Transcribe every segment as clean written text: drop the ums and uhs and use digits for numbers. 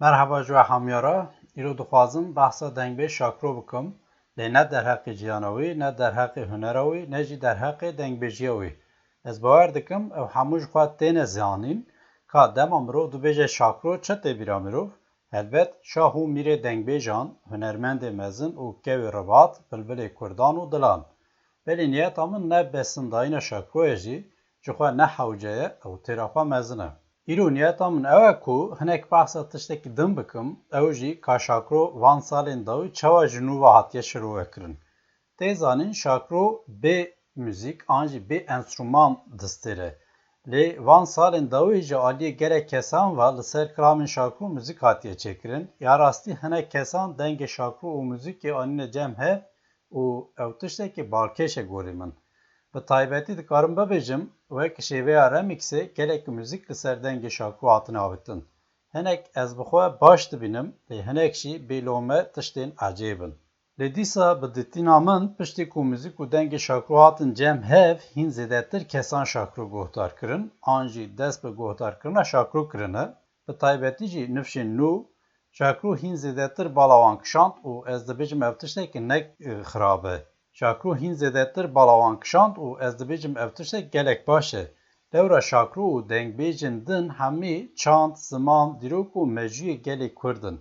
مرحبا جوا همیارا ایرو دخوازم بحثا دنگ شاکرو بکم لی نه در حق جیانوی نه در حق هنروی نه جی در حق دنگ بیجیوی از باور دکم او هموش خواه تین زیانین که دم امرو دو بیجه شاکرو چه بیرا مرو البت شاهو میره دنگ بیجان هنرمند مزن او کوی رباط بلبل کردان و دلان ولی نیت همون نه بسنداین شاکرو اجی جخواه نه حوجه او ترافا مزنه ایرو نیتا من اوه کو هنک بحثا تشتکی دم بکم او جی که شاکرو وان سالین داوی چوا جنوبا هاتیه شروع کرن. تیزانین شاکرو به موزیک آنجی به انسترومان دستیره. لی وان سالین داوی جا آلیه گره کسان و لسر کرامین شاکرو موزیک هاتیه چکرن. یا راستی هنک کسان دنگ شاکرو و موزیک آنین جمع و او تشتکی بالکش گوری من. به تایبەتی dikarim bibêjim wek şêveya remixê gelek müzik li ser dengê şakrû hatine avêtin. Hinek ez bi xwe baş dibînim lê hinek jî bêlome tiştên ecêb in. Lê dîsa bi ditîna min piştî ku müzik û dengê şakrû hatin cem hev hîn zêdetir kesan şakrû guhdar kirin, an jî dest bi guhdarkirina şakrû kirine, bi taybetî jî nifşên nû şakrû hîn zêdetir balawan kişand û ez dibêjim ev tiştekî ne xirab e. شاکرو هین زیدتر بالاوان کشاند و از دبیجم افتشت گلک باشه. دورا شاکرو و دنگ بیجن دن همی چاند زمان دیروک و مجوی گلی کردن.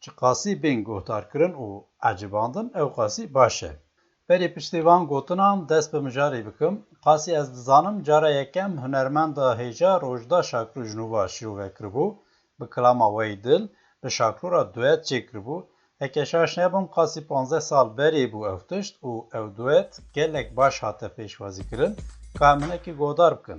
چه قاسی بین گوهدار کرن و عجباندن او قاسی باشه. بری پشتیوان گوتنام دست به مجاری بکم. قاسی از دزانم جارا یکم هنرمند هیجا روجدا شاکرو جنوبا شروع کربو. به کلام ویدل به شاکرو را دویت چه کربو. هکشاش نبم قاسی 15 سال بری بو افتشت و او دویت گلک باش هاته پیشوازی کرن که همینه که گودار بکن.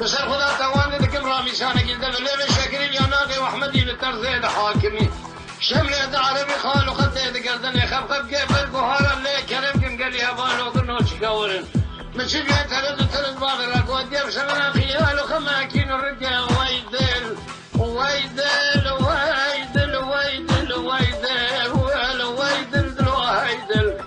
بسر خدا توانه دکم رامی شانه گلده ولی به شکری لیاناقی و احمدی لطرزه حاکمی شملت عربي خالو خطه دقردن يخبخب كيف البهار اللي كرم كم قال يا بالو كنو شكاورن مشي بيترد وترد باغرك ودي بشمنا خيال وخماكين الرجال ويدل ويدل ويدل ويدل ويدل ويدل ويدل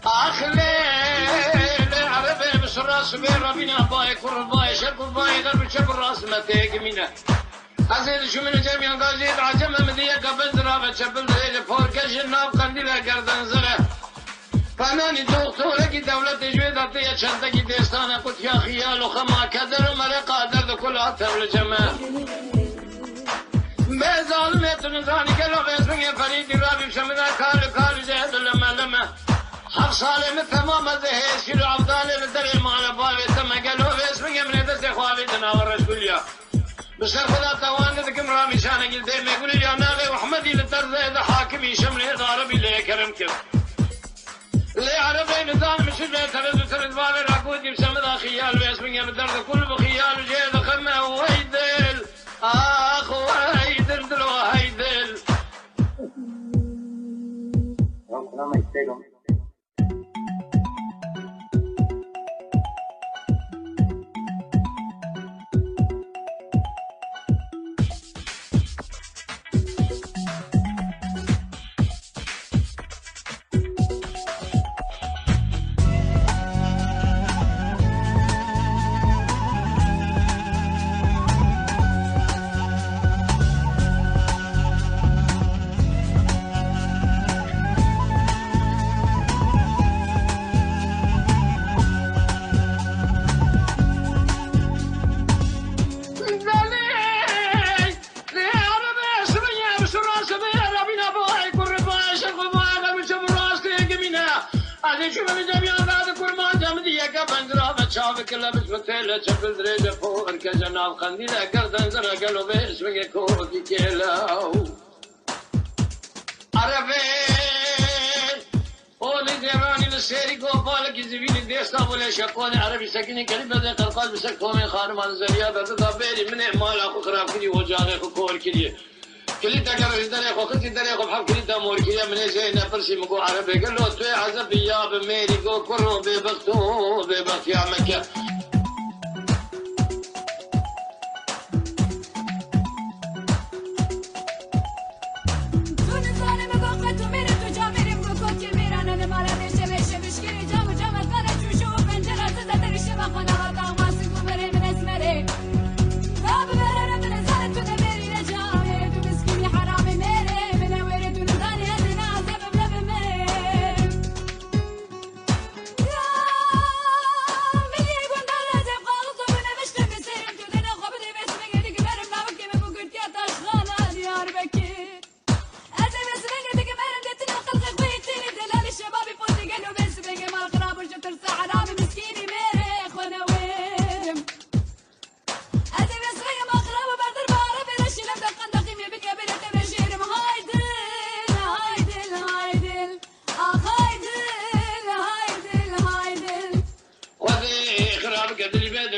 أخليل عربي بس الراس بين ربنا باي كل باي شرق باي غرب شرق الراس ما تيجمينا أزيد شو من جميع قازيد عجمة مدية قبل درابة شبل دريجة فوركش الناب قنديلة قردن زغة فناني دكتورة کی دولت جوید عطیه چنده کی دستانه قد یا خیال و خما کدر و مره قادر دو کل عطر جمع به ظالمت نزانی کلو بسمین فریدی رابی شمده کار جهد لمه هر سالم تمام از هیچی رو عبداله در ایمان باوی تمگلو بسمین من دست خواهی دناور رسولیا بسر خدا توانه دکم رامی شانه گل ده میگولی یا ناغی وحمدی لطرزه ده حاکمی شمله ده عربی لیکرم کرد اللي عربي نظام مشي ترد بالي راكودي بسمدا خيال باسمي بدرد كل بخيال وجيد خمه ويدل اخ ويدل دلو هيدل شبل دريجة فوق الكجناب قنديلة قردن زرق قلو باسمك كوكي كيلاو عربين قولي ديراني للسيري قوبالك يزيبيني ديستا ولا شاكوني عربي سكيني كلمة دي قرقال بسكتومي خانم على الزريابة تدابيري من اعمال اخو خراب كلي وجاغي خو كور كلي كلي تقرر داري خو خلتي داري خو بحب كلي تامور كلي من زينا فرسي مقو عربي قال له توي عزب يا بميري قو كرو ببختو ببخت يا مكة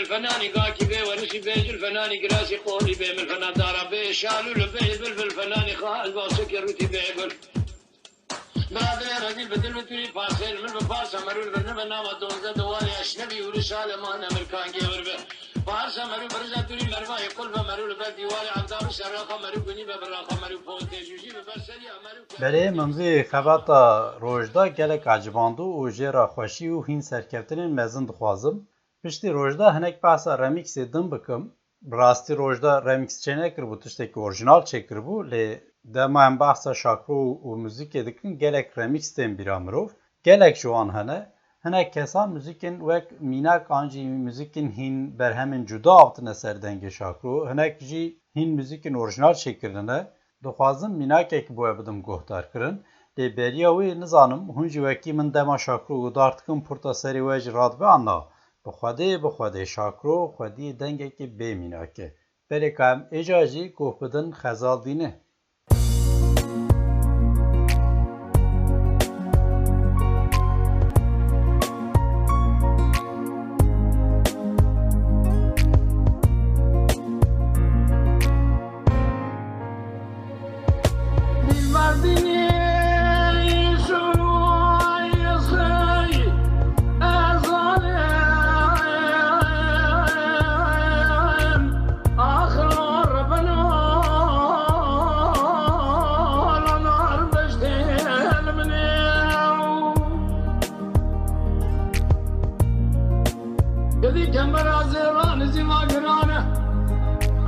الفناني قاكي بي ونسي بيج الفناني قراسي قولي بي من الفنان دارا بي شالو لبي بالفناني خال باسك يروتي بيبل برادر رجل بدل وتري فارسل من بفارسا مرول برنامج نام دونزا دوالي اشنبي ورسالة ما امريكان جيور بي فارسا مرول برزا تري مروا يقول بمرول بديوالي عبدالو شراخا مرول بني ببراخا مرول فوتي جوجي ببرسلي مرول بله ممزی خباتا روجدا گلک عجباندو و جرا خوشی و هین سرکفتنین مزن دخوازم پشتی روجدا هنک بحثا رمیکس دم بکم براستی روجدا رمیکس چه نکر بو تشتکی اورجینال چکر بو لی دما هم بحثا شاکرو و موزیک دکن گلک رمیکس دم بیرا مروف گلک جوان هنک کسان موزیکن وک میناک آنجی موزیکن هین برهمن جدا آفتن سر دنگ شاکرو هنک جی هین موزیکن اورجینال چکرنه دخوازم میناکێک بۆ بدم گۆهدار کردن لێ بەریاوی نزانم هونجی وەکی من دەما شاکرۆ و دارتکم پورتە سەری وەج ڕادباننا بخوادێ شاکرۆ خودی دەنگێکی بێ میناکێ بەرێکام ئێجاژی گۆه بدن خەزاڵ دینە Mardini, Soy,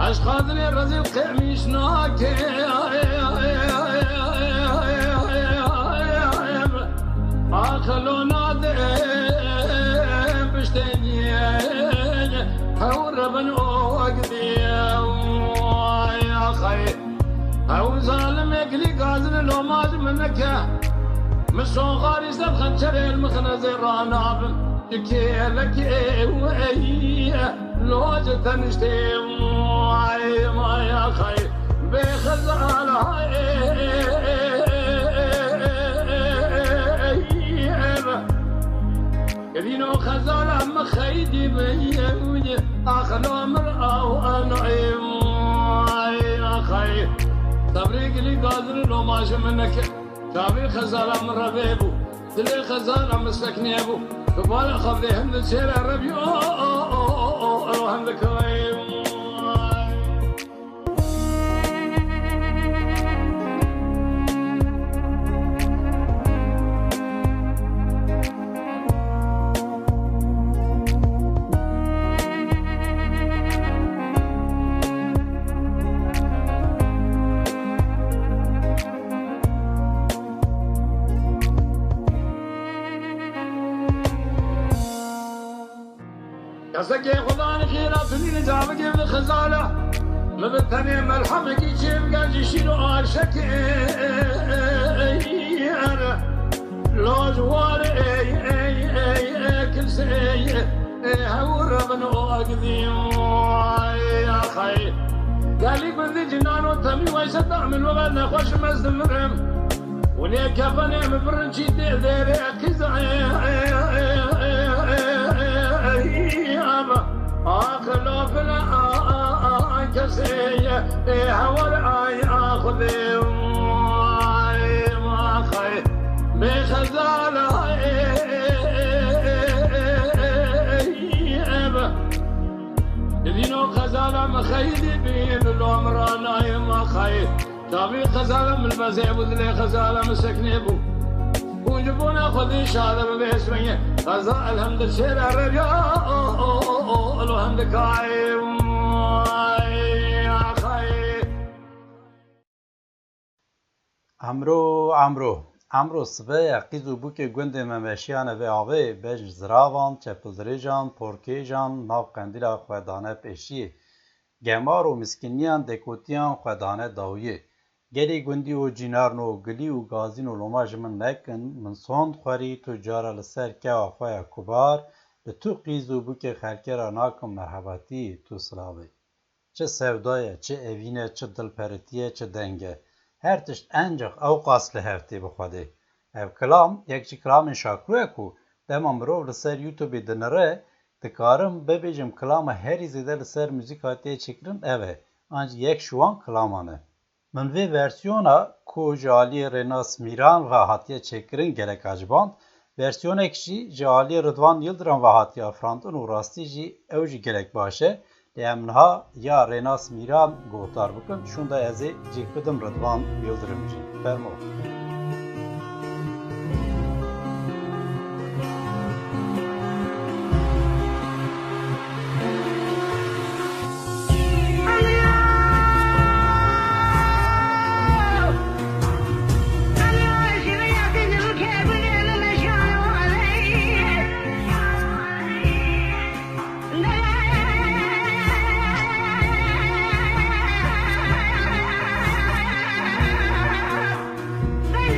باش خاطري رزق مشناك آخلو نادم بشتني هو ربن وقدي يا خير هو ظالم يقلي قازن لو ماج منك مسون غاري سب خنشر المخنز راناب لك وي لو جتنشتي ما يا خير بخزال كلينو خزالة مخيدي بيوي أخلو مرأة وأنعيم يا خير تبريق لي قادر لو ماشي منك شافي خزالة من ربيبو دلي خزالة مسكنيبو كبار خبري هم تسير الربيو هم ذكريم قصدك يا خداني خيراتني نجابك ابن خزالة مبتني ملحمك يجيب قاج يشيلو عرشك لو جوار كل سي هور من أقدي يا خي قال لي بندي جنان وتمي ويصدع من وغد نخوش مزدمرم وليك كفني مبرنشي ديري كزعي آخلو فلا كسي هور آخذي ما خي بخزال دينو خزالة مخيدي بين العمران ما خي تابي خزالة من المزيب ودلي خزالة مسكنيبو وجبونا خذي شهادة باسمي خزال الحمد الشير الرجاء الحمد كايم يا خي امرو سبه قیزو بو که گوند ممشیان و آوه بج زراوان چپلدریجان پورکیجان ناو قندیل خودانه پیشی گمار و مسکنیان دکوتیان خودانه داویه گلی گوندی و جینارنو گلی و گازین و لوماج من نکن من سوند خوری تو جارا لسر که آخواه کبار لتو قیزو بو که خلکه را ناکم مرحباتی تو سلاوه چه سودایه چه اوینه چه دلپرتیه چه دنگه هر تشت انجخ او قاسل هفته بخواده او کلام یکچی کلام شاکروه کو دما مرو لسر یوتیوبی دنره دکارم ببیجم کلام هری زیده لسر موزیک هاتیه چکرن اوه انج یک شوان کلامانه من وی ورسیونا کو جالی رناس میران و هاتیه چکرن گلک عجباند ورسیون اکشی جالی رضوان یلدران و هاتیه افراندن و راستی جی او جی گلک باشه لیمنها یا رناس میران گوتار بکن شونده ازی جی کدم رضوان یلدرم جی فرمو They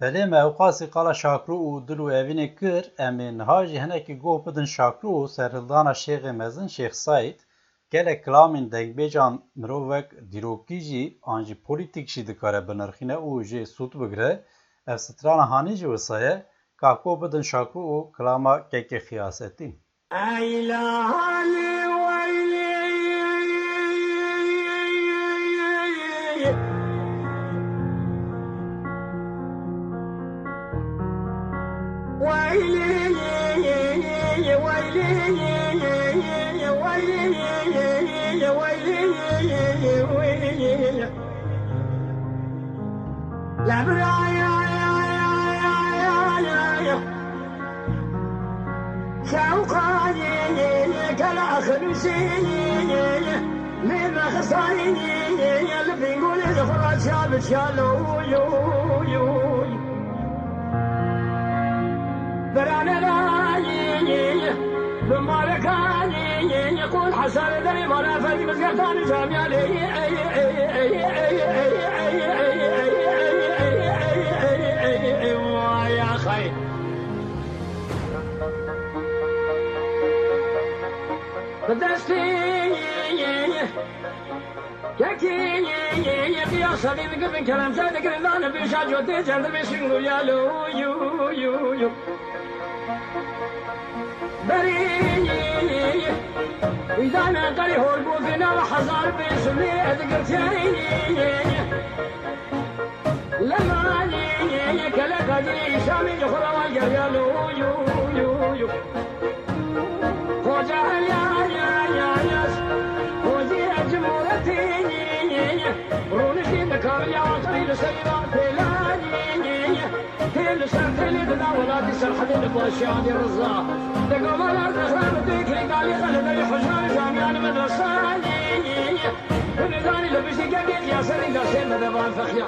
بله موقعی قال شاکرو و دلو اوین کر امین هاجی هنکی گوه بدن شاکرو سرلدان شیخ مزن شیخ ساید گله کلامین دنگ بیجان مروک دیروکی جی آنجی پولیتیک شی دکاره بنرخینه او جی سود بگره اف ستران هانی جی وسایه کاکو بدن شاکرو و کلاما که خیاستی ایلانی يقول حسن دري مرة فاتي بس قطعني جامعة يا خي بدستي يكي يا صديقي من كلام صادق انا بيشاج ودي جرد بيشنو يا لو يو بريني إذا أنا قري هو البوثنا وحزار بيسمي أذكرتيني لما نيني كلا قدري شامي جخرا والقريال يو خوجا يا خوجي أجمورتيني رونشي ذكر يا عطري لسيرات لاني كل سنتين تداولاتي سرحة الباشا دي رزاق تقوم الأرض أخرام الذكري قال لي خلد لي حجار جامعة المدرساني كل ذاني لبسي قبيل يا سري قاسين مدبان فخيا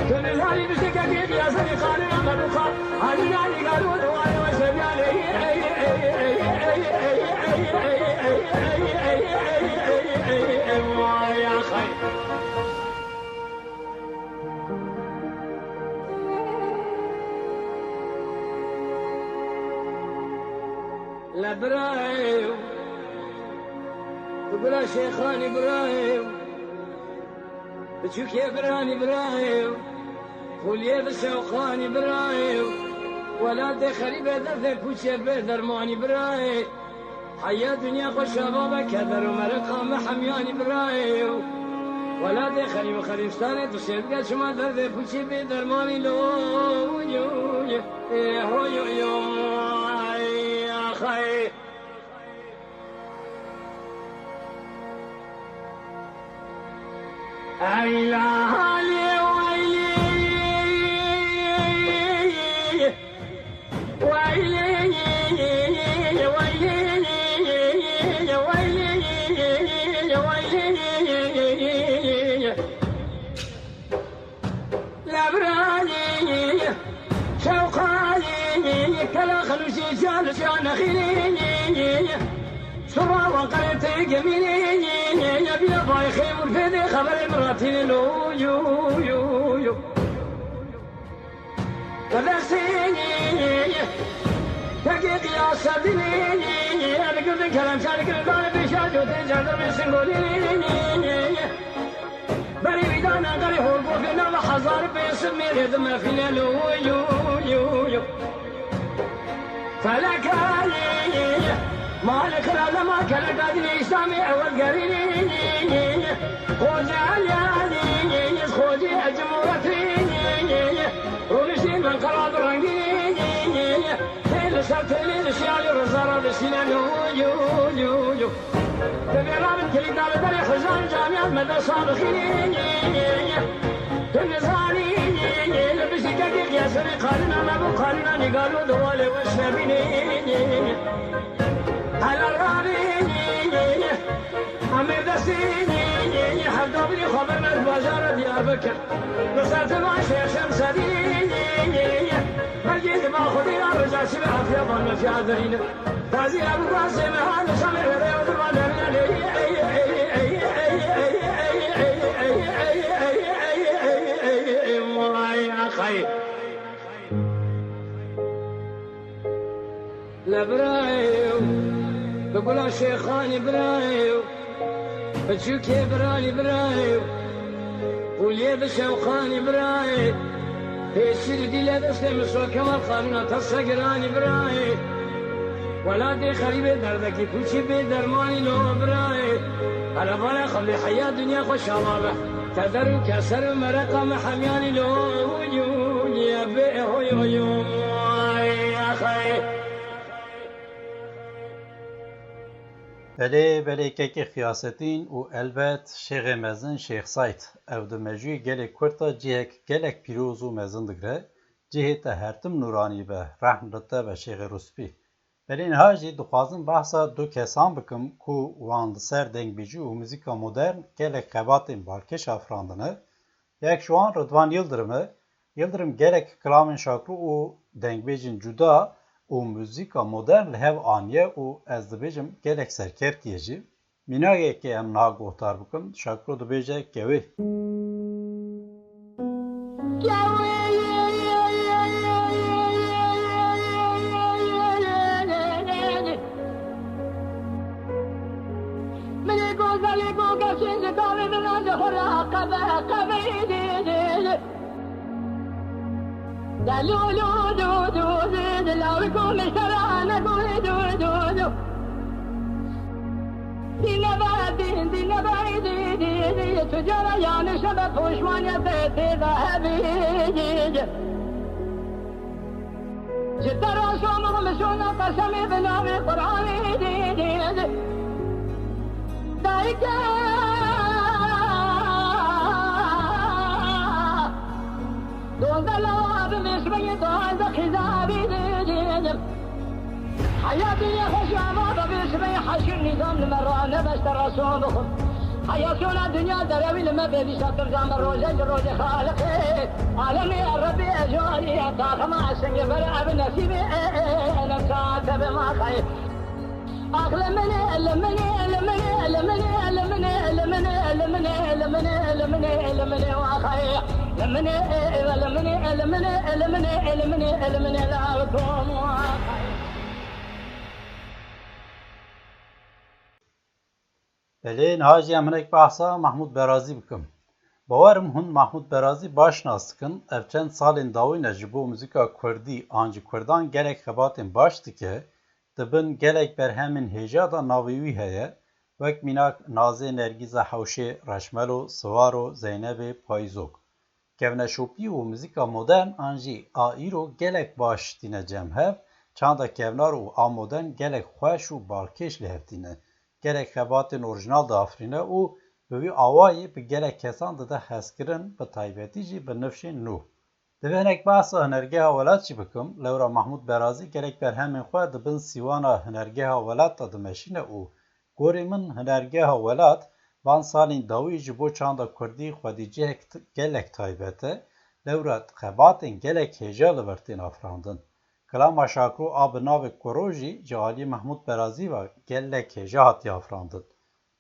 كل ذاني لبسي قبيل يا سري قالوا ما مدوخا هاني ناني قالوا دواني وسبياني يا خير لبرايو بلا شيخان ابراهيم بتشوك يا براني ابراهيم خولي بشوقان ابراهيم ولا دخلي بدر بوشي بدر ماني ابراهيم حيا دنيا خوش بابا كدر ومرقه محميان ابراهيم ولا دخلي وخريستاني تسيد شما درد بوشي بدر ماني لو يو يا خير كلا خلوشي جالس يا نخيلي سرا وقلت جميلي يا بيا باي خير في خبر مراتي لو يو فلسطيني دقيق يا سبيني انا قلت كلام شارك البال بشاج وتجر بسنقولي بري بدانا قري هو بوفينا وحزار بيسمي رذم فينا لو يو فلك مالك لا ما كان قادني اسلامي اول قريني خوجي علياني خوجي اجمورتيني ونشي من قراب رنقيني تيل سرتلي الاشياء الرزارة بسنان يو تبي رابط كلي دار داري حزان جامعة مدرسة بخيني تنزاني لبسي دقيق يا سري قالنا ما بو قالنا قالوا دوالي وشنبيني على الرابيني عمي دسيني حدابني خبرنا البازار ديار بكر نصرت مع شيخ شمسديني مجيد ما خدينا رجع شبه في ظن في عذرين تازي ابو قاسم هذا سمع رياض الوالدين يا خير برايو بقول شيخاني برايو بتشوكي براني برايو وليه بشوخاني براي يصير دي لا تسلم سو كمال خاننا تصقراني براي ولا دي خريبه دردك كوشي بدرماني لو براي على بالي خلي حياه دنيا خوش الله تدر كسر مرقم حمياني لو يا بي هو يا خي بله که خیاستین و البته شیخ مزن شیخ سایت او دمجوی گلک کرتا جهک گلک پیروز و مزن دگره جهت هرتم نورانی به رحم رته به شیخ رسپی بله اینها جی دخوازم بحثا دو کسان بکم که واند سر دنگ بیجو و موزیکا مدرن گلک قباتین بالکش افراندنه یک شوان رضوان یلدرم گلک کلامن شاکرو و دنگ بیجین جدا و موزیکا مدرن لهو آنیه و از دبیجم گلک سرکرتیه جی میناگه که ام نا گوهتار بکم شاکرو دبیجه گوی تجارة يعني شباب وشوان يبيتي ذهبي جد رسوم غمسونا قسمي بنامي قرآني دايكا دون دلواب مسبي دون خزابي حياتي يا خوش عمابة بسبي حشر نظام المرانة بس الرسوم بخم حياتنا الدنيا دروي لما بيبي شاطر زام الروجة خالقي عالمي يا ربي أجوالي طاقة مع السنة فرع بنسيبي أنا كاتب ما خير لمني وخير لمني لعبكم وخير بله نهاجی امنک بحثا محمود برازی بکم باورم هون محمود برازی باش ناستکن اف چند سالین داوی نجبو موزیکا کردی آنجی کردان گلک خباتین باشتی که دبن گلک بر همین هجا دا ناویوی هیه وک میناک نازه نرگیز حوشه رشملو سوارو زینب پایزوک کونه شوپی و موزیکا مدرن آنجی آئیرو گلک باش دینه جمهف چاندا کونار و آمودن گلک خوش و بالکش لحفتینه گلک خباتین اورجنال دا افرینه و بوی آوایی به گلک کسان ده حسکرن به تایبتی جی به نفشین نو. دبهنک بحث هنرگه ولات چی بکم لورا محمود برازی گلک بر همین خواه دبن سیوانا هنرگه ولات دا دمشینه او گوری من هنرگه ولات بان سالین داوی جی بو چاندا کردی خودی جه گلک تایبته لورا خباتین گلک هجا لورتین افراندن. کلام شاکرو آب ناو کروژی جالی محمود برازی و گلک هجا هاتی افراندن.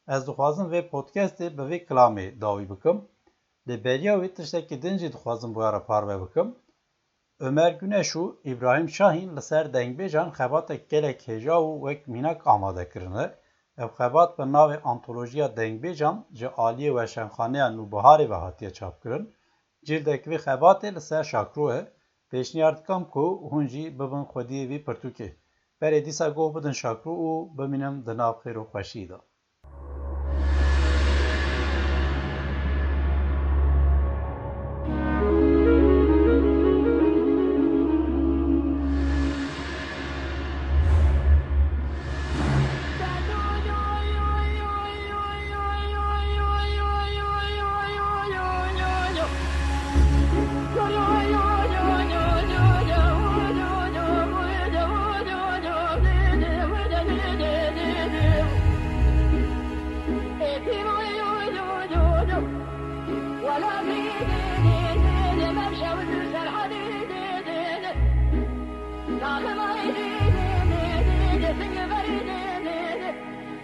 از دخوازم وی پودکستی به وی کلامی داوی بکم. لبریا وی تشتکی دنجی دخوازم بویارا پاروه بکم. Ömer Güneş û İbrahim Şahin li ser dengbêjan xebatek gelek hêja û wek mînak amade kirine. Ev xebat bi navê Antolojiya Dengbêjan ji aliyê Weşanxaneya Nûbiharê ve hatiye çapkirin. Cildek vê xebatê li ser şakrû e. Pêşniyar dikam ku hûn jî bibin xwediyê vî pirtûkê. Berê dîsa goh bidin şakrû û bimînin di nav xêr û xweşiyê de.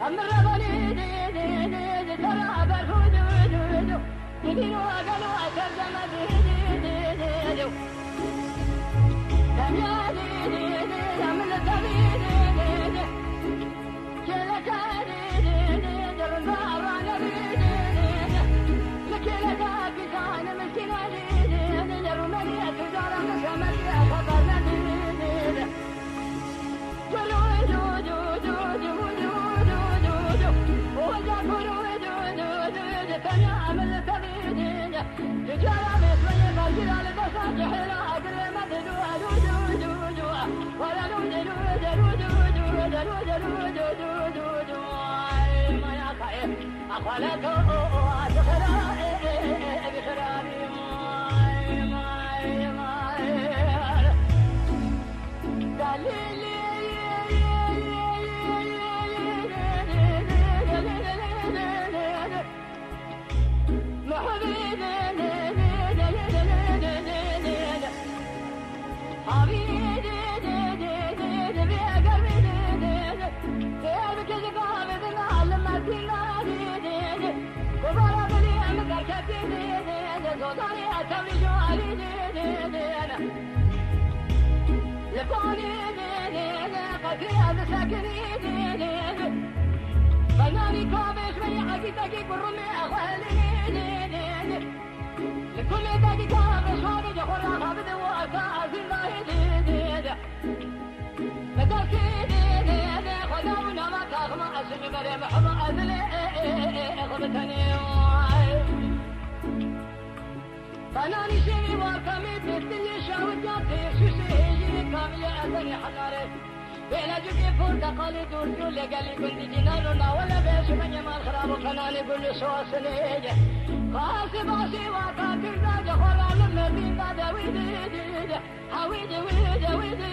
I'm فناني شيء وكمل تدني شاوت يطير شيء كامل أثني حناره بلا جدي فوق قالي دور جل قالي كنت جناننا ولا بيش من يمال خراب فناني كل سواس ليه قاسي باسي وكاكر داج خرال المدين داج ويدي هويدي ويدي ويدي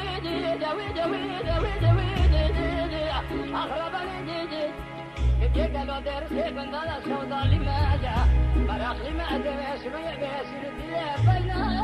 ويدي ويدي ويدي أخربني دي كيف قالوا درسي بندلا سودا لما جاء براخ لما أدري اسمي بيسير دي بينا